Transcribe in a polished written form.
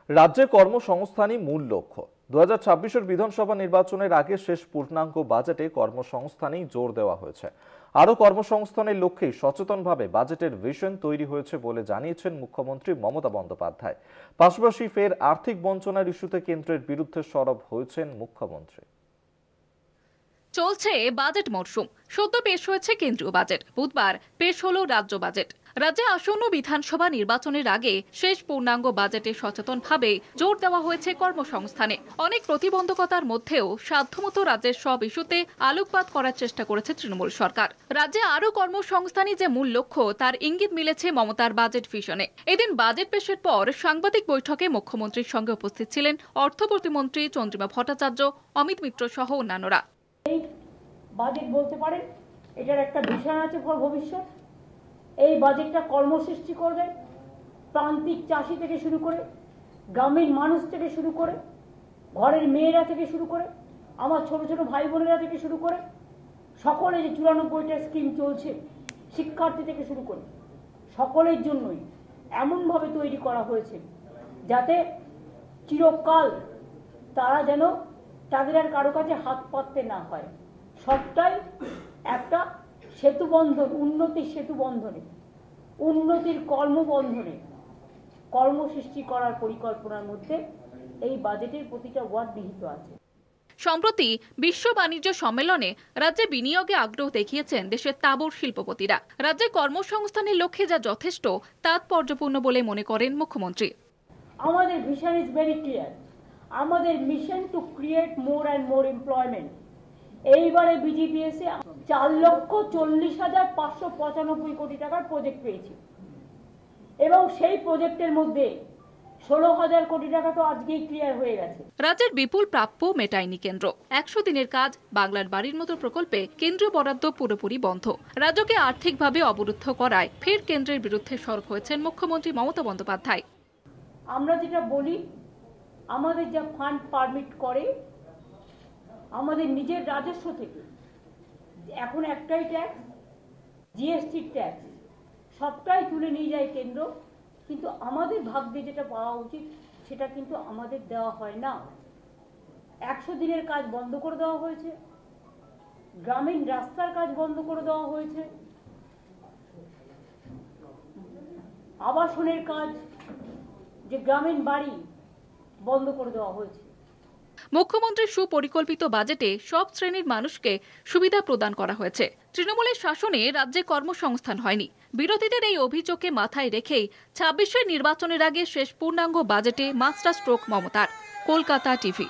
রাজ্যে কর্মসংস্থানই মূল লক্ষ্য। 2026-এর বিধানসভা নির্বাচনের আগে শেষ পূর্ণাঙ্গ বাজেটে কর্মসংস্থানেই জোর দেওয়া হয়েছে। আরও কর্মসংস্থানের লক্ষ্যেই সচেতনভাবে বাজেটের ভিশন তৈরি হয়েছে বলে জানিয়েছেন মুখ্যমন্ত্রী মমতা বন্দ্যোপাধ্যায়। পাশাপাশি ফের আর্থিক বঞ্চনার ইস্যুতে কেন্দ্রের বিরুদ্ধে সরব হয়েছেন মুখ্যমন্ত্রী। চলছে বাজেট মরশুম। সদ্য পেশ হয়েছে কেন্দ্রীয় বাজেট, বুধবার পেশ হলো রাজ্য বাজেট। রাজ্যে আসন্ন বিধানসভা নির্বাচনের আগে শেষ পূর্ণাঙ্গ বাজেটে সচেতনভাবে জোর দেওয়া হয়েছে কর্মসংস্থানে। অনেক প্রতিবন্ধকতার মধ্যেও সাধ্যমতো রাজ্যের সব ইস্যুতে আলোকপাত করার চেষ্টা করেছে তৃণমূল সরকার। রাজ্যে আরও কর্মসংস্থানই যে মূল লক্ষ্য তার ইঙ্গিত মিলেছে মমতার বাজেট ভিশনে। এদিন বাজেট পেশের পর সাংবাদিক বৈঠকে মুখ্যমন্ত্রীর সঙ্গে উপস্থিত ছিলেন অর্থ প্রতিমন্ত্রী চন্দ্রিমা ভট্টাচার্য, অমিত মিত্র সহ অন্যান্যরা। এই বাজেট বলতে পারেন এটার একটা ভিশন আছে ফর ভবিষ্যৎ। এই বাজেটটা কর্মসৃষ্টি করবে, প্রান্তিক চাষি থেকে শুরু করে গ্রামীণ মানুষ থেকে শুরু করে ঘরের মেয়েরা থেকে শুরু করে আমার ছোট ছোট ভাই বোনেরা থেকে শুরু করে সকলে যে 94টা স্কিম চলছে, শিক্ষার্থী থেকে শুরু করে সকলের জন্যই এমনভাবে তৈরি করা হয়েছে যাতে চিরকাল তারা যেন তাদের আর কারো কাছে হাত পাততে না হয়। সবটাই একটা সেতু বন্ধন, উন্নতির সেতু বন্ধনে, উন্নতির কর্মবন্ধনে কর্মসৃষ্টি করার পরিকল্পনার মধ্যে এই বাজেটের প্রতিটা ওয়ার্ড নিহিত আছে। সম্প্রতি বিশ্ব বাণিজ্য সম্মেলনে রাজ্যে বিনিয়োগে আগ্রহ দেখিয়েছেন দেশের তাবড় শিল্পপতিরা। রাজ্যে কর্মসংস্থানের লক্ষ্যে যা যথেষ্ট তাৎপর্যপূর্ণ বলে মনে করেন মুখ্যমন্ত্রী। আমাদের ভিশন ইজ ভেরি ক্লিয়ার। আমাদের mission to create more and more employment. এইবারে বিজিপিএসে 4,40,595 কোটি টাকার প্রজেক্ট পেয়েছি এবং সেই প্রজেক্টের মধ্যে 16,000 কোটি টাকা তো আজকেই ক্লিয়ার হয়ে গেছে। রাজ্যের বিপুল প্রাপ্য মেটায়নি কেন্দ্র। 100 দিনের কাজ, বাংলার বাড়ির মতো প্রকল্পে কেন্দ্রীয় বরাদ্দ পুরোপুরি বন্ধ। রাজ্যকে আর্থিকভাবে অবরুদ্ধ করায় ফের কেন্দ্রের বিরুদ্ধে সরব হয়েছেন মুখ্যমন্ত্রী মমতা বন্দ্যোপাধ্যায়। আমরা যেটা বলি, আমাদের যা ফান্ড পারমিট করে আমাদের নিজের রাজস্ব থেকে, এখন একটাই ট্যাক্স, জিএসটি ট্যাক্স, সবটাই তুলে নিয়ে যায় কেন্দ্র, কিন্তু আমাদের ভাগ্যে যেটা পাওয়া উচিত সেটা কিন্তু আমাদের দেওয়া হয় না। 100 দিনের কাজ বন্ধ করে দেওয়া হয়েছে, গ্রামীণ রাস্তার কাজ বন্ধ করে দেওয়া হয়েছে, আবাসনের কাজ, যে গ্রামীণ বাড়ি বন্ধ করে দেওয়া হয়েছে। মুখ্যমন্ত্রীর সুপরিকল্পিত বাজেটে সব শ্রেণীর মানুষকে সুবিধা প্রদান করা হয়েছে। তৃণমূলের শাসনে রাজ্যে কর্মসংস্থান হয়নি। বিরোধীদের এই অভিযোগকে মাথায় রেখেই 26-এর নির্বাচনের আগে শেষ পূর্ণাঙ্গ বাজেটে মাস্টার স্ট্রোক মমতার। কলকাতা টিভি।